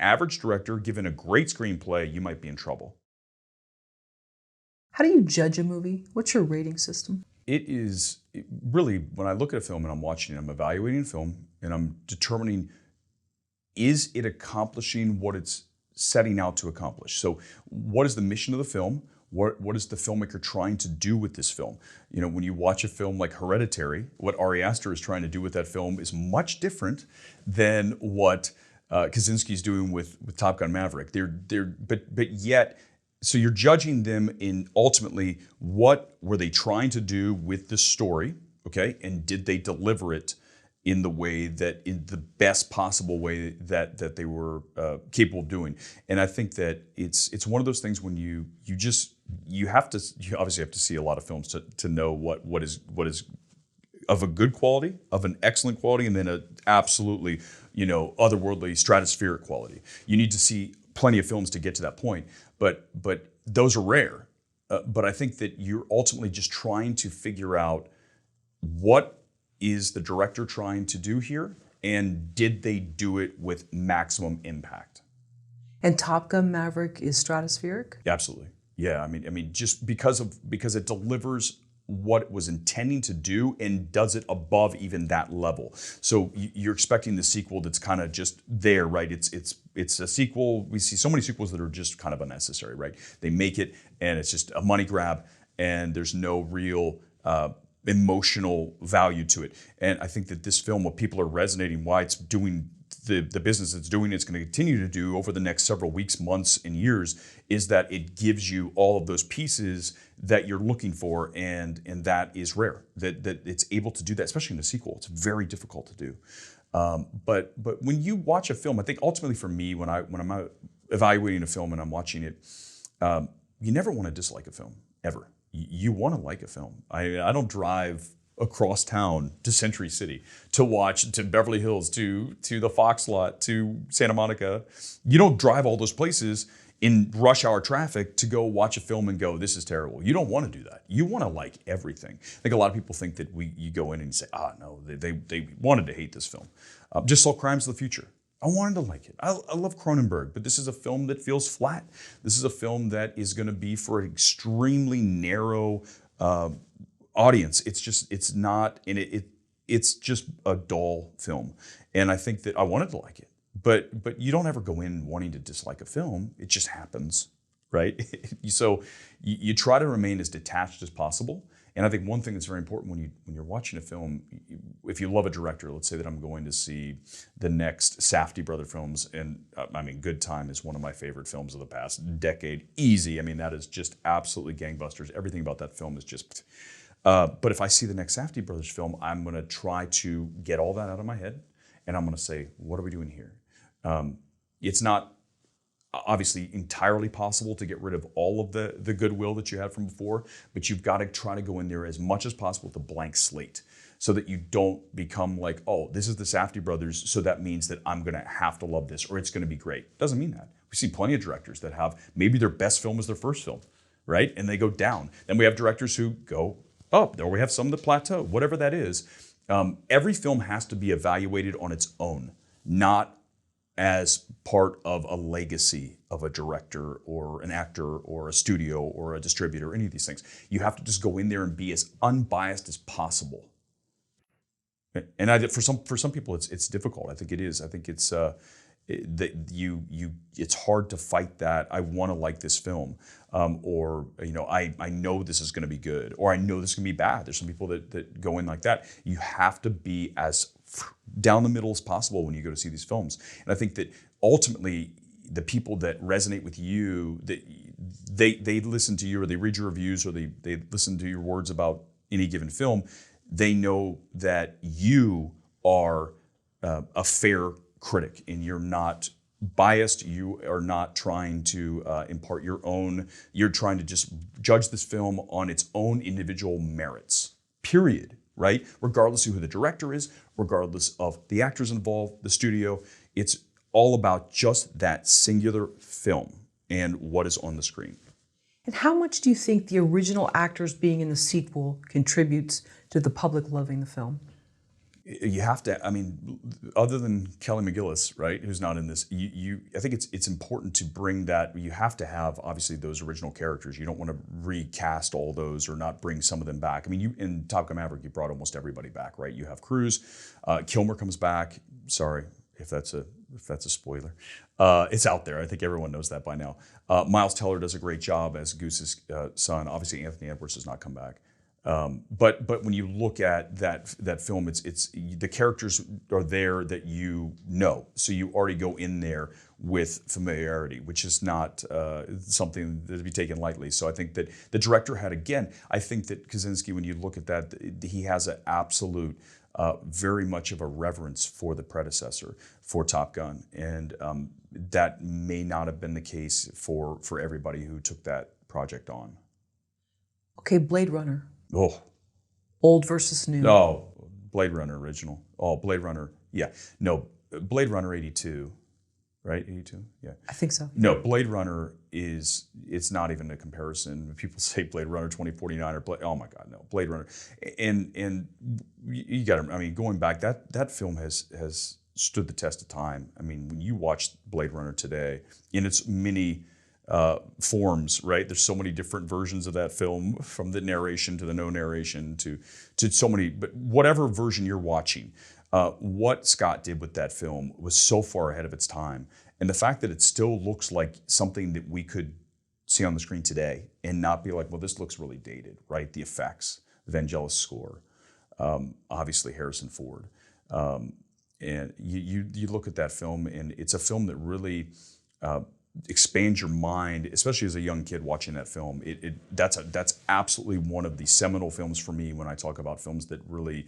average director, given a great screenplay, you might be in trouble. How do you judge a movie? What's your rating system? Really, when I look at a film and I'm watching it, I'm evaluating a film and I'm determining, is it accomplishing what it's setting out to accomplish? So what is the mission of the film? What is the filmmaker trying to do with this film? You know, when you watch a film like Hereditary, what Ari Aster is trying to do with that film is much different than what Kaczynski's doing with Top Gun Maverick. But yet, so you're judging them in ultimately what were they trying to do with the story, okay? And did they deliver it in the best possible way that they were capable of doing? And I think that it's one of those things when you obviously have to see a lot of films to know what is of a good quality, of an excellent quality, and then a absolutely, otherworldly stratospheric quality. You need to see plenty of films to get to that point, but those are rare. But I think that you're ultimately just trying to figure out what is the director trying to do here, and did they do it with maximum impact? And Top Gun Maverick is stratospheric? Absolutely. Yeah, I mean, just because it delivers what it was intending to do and does it above even that level. So you're expecting the sequel that's kind of just there, right? It's a sequel. We see so many sequels that are just kind of unnecessary, right? They make it and it's just a money grab and there's no real emotional value to it. And I think that this film, what people are resonating, why it's doing the business it's doing, it's going to continue to do over the next several weeks, months, and years, is that it gives you all of those pieces that you're looking for, and that is rare. That it's able to do that, especially in a sequel. It's very difficult to do. But when you watch a film, I think ultimately for me, when I'm evaluating a film and I'm watching it, you never want to dislike a film ever. You want to like a film. I don't drive across town to Century City to watch, to Beverly Hills, to the Fox lot, to Santa Monica. You don't drive all those places in rush hour traffic to go watch a film and go, this is terrible. You don't want to do that. You want to like everything. I think a lot of people think that you go in and you say, no, they wanted to hate this film. Just saw Crimes of the Future. I wanted to like it. I love Cronenberg, but this is a film that feels flat. This is a film that is going to be for an extremely narrow audience. It's just a dull film. And I think that I wanted to like it. But you don't ever go in wanting to dislike a film. It just happens, right? So you try to remain as detached as possible. And I think one thing that's very important when you're watching a film, if you love a director, let's say that I'm going to see the next Safdie brother films, and I mean, Good Time is one of my favorite films of the past decade, easy. I mean, that is just absolutely gangbusters. Everything about that film is just. But if I see the next Safdie brothers film, I'm going to try to get all that out of my head, and I'm going to say, what are we doing here? It's not obviously entirely possible to get rid of all of the goodwill that you had from before, but you've got to try to go in there as much as possible with a blank slate so that you don't become like, oh, this is the Safdie brothers, so that means that I'm going to have to love this or it's going to be great. Doesn't mean that. We see plenty of directors that have maybe their best film is their first film, right? And they go down. Then we have directors who go up, or we have some that plateau, whatever that is. Every film has to be evaluated on its own, not as part of a legacy of a director or an actor or a studio or a distributor, any of these things. You have to just go in there and be as unbiased as possible. And for some people, it's difficult. I think it is. I think it's it's hard to fight that. I want to like this film, or I know this is going to be good, or I know this is going to be bad. There's some people that go in like that. You have to be as down the middle as possible when you go to see these films. And I think that ultimately the people that resonate with you, that they listen to you or they read your reviews or they listen to your words about any given film, they know that you are a fair critic and you're not biased. You are not trying to impart your own. You're trying to just judge this film on its own individual merits, period. Right? Regardless of who the director is, regardless of the actors involved, the studio, it's all about just that singular film and what is on the screen. And how much do you think the original actors being in the sequel contributes to the public loving the film? You have to. I mean, other than Kelly McGillis, right, who's not in this, I think it's important to bring that. You have to have obviously those original characters. You don't want to recast all those or not bring some of them back. I mean, you in Top Gun Maverick, you brought almost everybody back, right? You have Cruise, Kilmer comes back. Sorry if that's a spoiler. It's out there. I think everyone knows that by now. Miles Teller does a great job as Goose's son. Obviously, Anthony Edwards does not come back. But when you look at that film, it's the characters are there that you know, so you already go in there with familiarity, which is not something that to be taken lightly. So I think that the director had, again, I think that Kaczynski, when you look at that, he has an absolute very much of a reverence for the predecessor, for Top Gun, and that may not have been the case for everybody who took that project on. Okay, Blade Runner. Oh. Old versus new. Oh, Blade Runner original. Oh, Blade Runner. Yeah. No, Blade Runner 82, right? 82? Yeah. I think so. No, Blade Runner it's not even a comparison. People say Blade Runner 2049 or oh my God, no, Blade Runner. And you got to, I mean, going back, that film has stood the test of time. I mean, when you watch Blade Runner today in its many forms, right? There's so many different versions of that film, from the narration to the no narration to so many. But whatever version you're watching, what Scott did with that film was so far ahead of its time, and the fact that it still looks like something that we could see on the screen today and not be like, well, this looks really dated, right? The effects, the Vangelis score, obviously Harrison Ford, and you look at that film, and it's a film that really expand your mind, especially as a young kid watching that film. That's absolutely one of the seminal films for me when I talk about films that really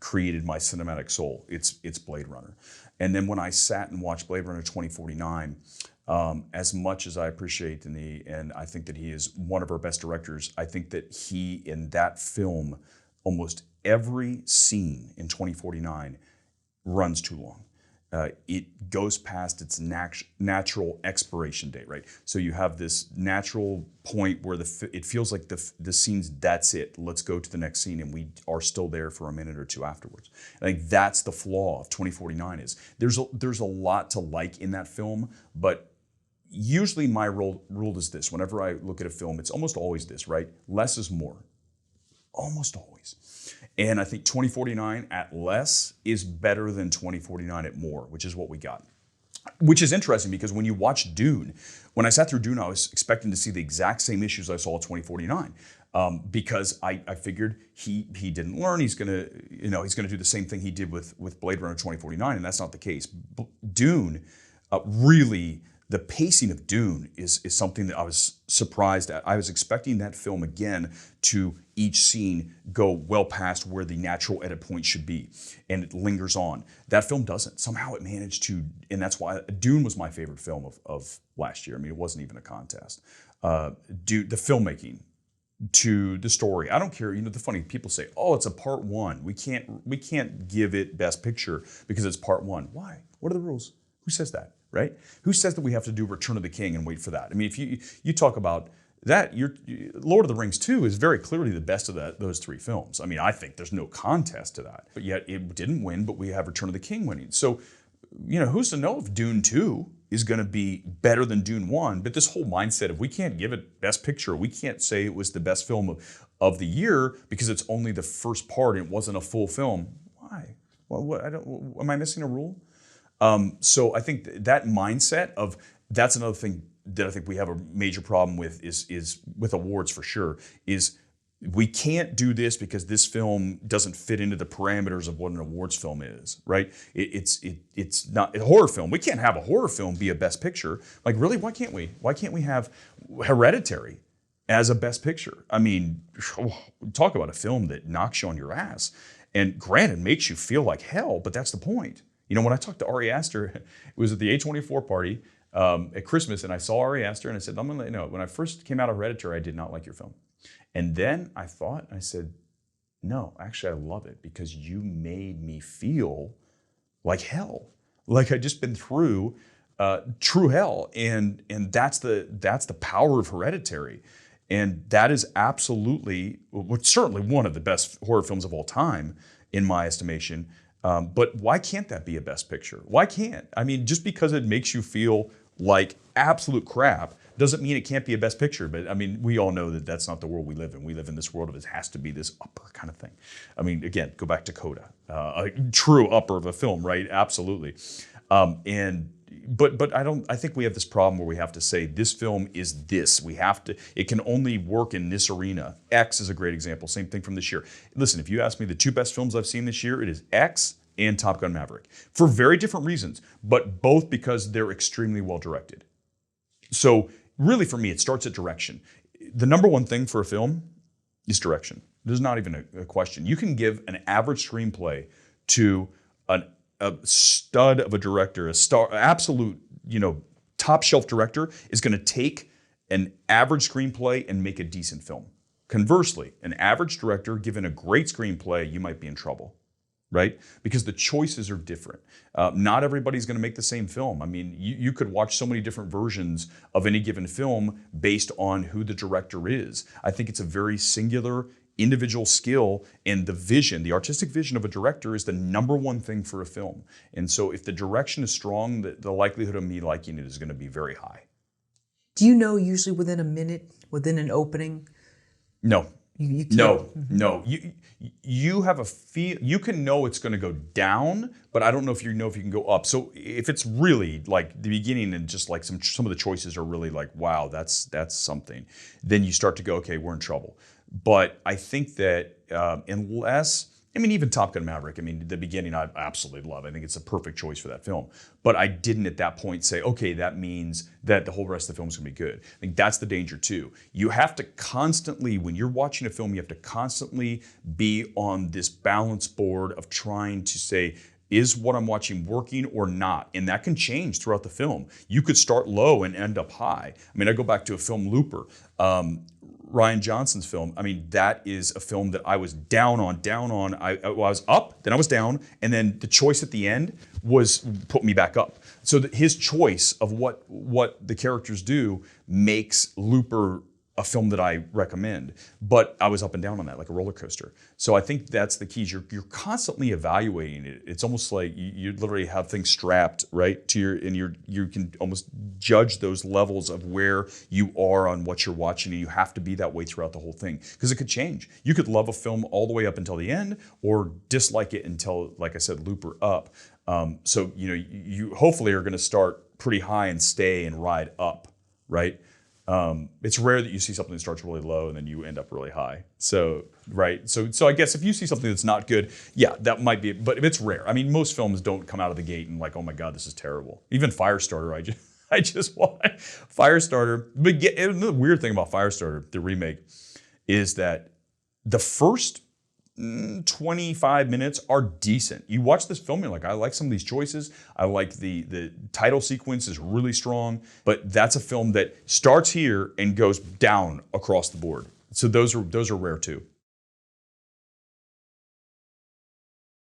created my cinematic soul. It's Blade Runner. And then when I sat and watched Blade Runner 2049, as much as I appreciate Denis, and I think that he is one of our best directors, I think that he, in that film, almost every scene in 2049 runs too long. It goes past its natural expiration date, right? So you have this natural point where it feels like the scene's, that's it. Let's go to the next scene, and we are still there for a minute or two afterwards. I think that's the flaw of 2049 is there's a lot to like in that film, but usually my rule is this. Whenever I look at a film, it's almost always this, right? Less is more. Almost always. And I think 2049 at less is better than 2049 at more, which is what we got. Which is interesting because when you watch Dune, when I sat through Dune, I was expecting to see the exact same issues I saw at 2049. Because I figured he didn't learn. He's gonna do the same thing he did with Blade Runner 2049, and that's not the case. Dune really. The pacing of Dune is something that I was surprised at. I was expecting that film, again, to each scene go well past where the natural edit point should be, and it lingers on. That film doesn't. Somehow it managed to, and that's why Dune was my favorite film of last year. I mean, it wasn't even a contest. The filmmaking, to the story. I don't care. You know, the funny people say, "Oh, it's a part one. We can't give it Best Picture because it's part one." Why? What are the rules? Who says that? Right? Who says that we have to do Return of the King and wait for that? I mean, if you talk about that, Lord of the Rings 2 is very clearly the best of those three films. I mean, I think there's no contest to that. But yet it didn't win, but we have Return of the King winning. So, you know, who's to know if Dune 2 is going to be better than Dune 1? But this whole mindset of we can't give it Best Picture, we can't say it was the best film of the year because it's only the first part and it wasn't a full film. Why? Well, am I missing a rule? So I think that mindset of, that's another thing that I think we have a major problem with is with awards for sure, is we can't do this because this film doesn't fit into the parameters of what an awards film is, right? It's not a horror film. We can't have a horror film be a Best Picture. Like, really, why can't we? Why can't we have Hereditary as a Best Picture? I mean, talk about a film that knocks you on your ass. And granted, makes you feel like hell, but that's the point. You know, when I talked to Ari Aster, it was at the A24 party at Christmas, and I saw Ari Aster, and I said, I'm going to let you know, when I first came out of Hereditary, I did not like your film. And then I said, no, actually I love it because you made me feel like hell, like I'd just been through true hell. And that's the power of Hereditary. And that is absolutely, well, certainly one of the best horror films of all time, in my estimation. But why can't that be a Best Picture? Why can't? I mean, just because it makes you feel like absolute crap doesn't mean it can't be a Best Picture. But I mean, we all know that that's not the world we live in. We live in this world of it has to be this upper kind of thing. I mean, again, go back to Coda, a true upper of a film, right? Absolutely. But I think we have this problem where we have to say this film is this. It can only work in this arena. X is a great example. Same thing from this year. Listen, if you ask me the two best films I've seen this year, it is X and Top Gun Maverick for very different reasons, but both because they're extremely well directed. So really for me, it starts at direction. The number one thing for a film is direction. There's not even a question. You can give an average screenplay to a stud of a director, absolute, top shelf director is going to take an average screenplay and make a decent film. Conversely, an average director given a great screenplay, you might be in trouble, right? Because the choices are different. Not everybody's going to make the same film. I mean, you could watch so many different versions of any given film based on who the director is. I think it's a very singular individual skill, and the artistic vision of a director is the number one thing for a film. And so if the direction is strong, the likelihood of me liking it is going to be very high. Do you know usually within a minute, within an opening? No. You No. You have a feel. You can know it's going to go down, but I don't know if you can go up. So if it's really like the beginning and just like some of the choices are really like, wow, that's something, then you start to go, okay, we're in trouble. But I think that even Top Gun Maverick, the beginning I absolutely love. I think it's a perfect choice for that film. But I didn't at that point say, okay, that means that the whole rest of the film is going to be good. I think that's the danger too. You have to constantly, when you're watching a film, you have to constantly be on this balance board of trying to say, is what I'm watching working or not? And that can change throughout the film. You could start low and end up high. I go back to a film, Looper. Ryan Johnson's film. That is a film that I was down on. I was up, then I was down, and then the choice at the end put me back up. So his choice of what the characters do makes Looper a film that I recommend. But I was up and down on that, like a roller coaster. So I think that's the key. You're constantly evaluating it. It's almost like you literally have things strapped right to you can almost judge those levels of where you are on what you're watching, and you have to be that way throughout the whole thing because it could change. You could love a film all the way up until the end, or dislike it until, like I said, Looper up. So you hopefully are going to start pretty high and stay and ride up, right? It's rare that you see something that starts really low and then you end up really high. So, right. So I guess if you see something that's not good, yeah, that might be, but it's rare. Most films don't come out of the gate and like, oh my God, this is terrible. Even Firestarter, I just watched Firestarter. But the weird thing about Firestarter, the remake, is that the first 25 minutes are decent. You watch this film, you're like, I like some of these choices. I like the title sequence is really strong, but that's a film that starts here and goes down across the board. So those are rare too.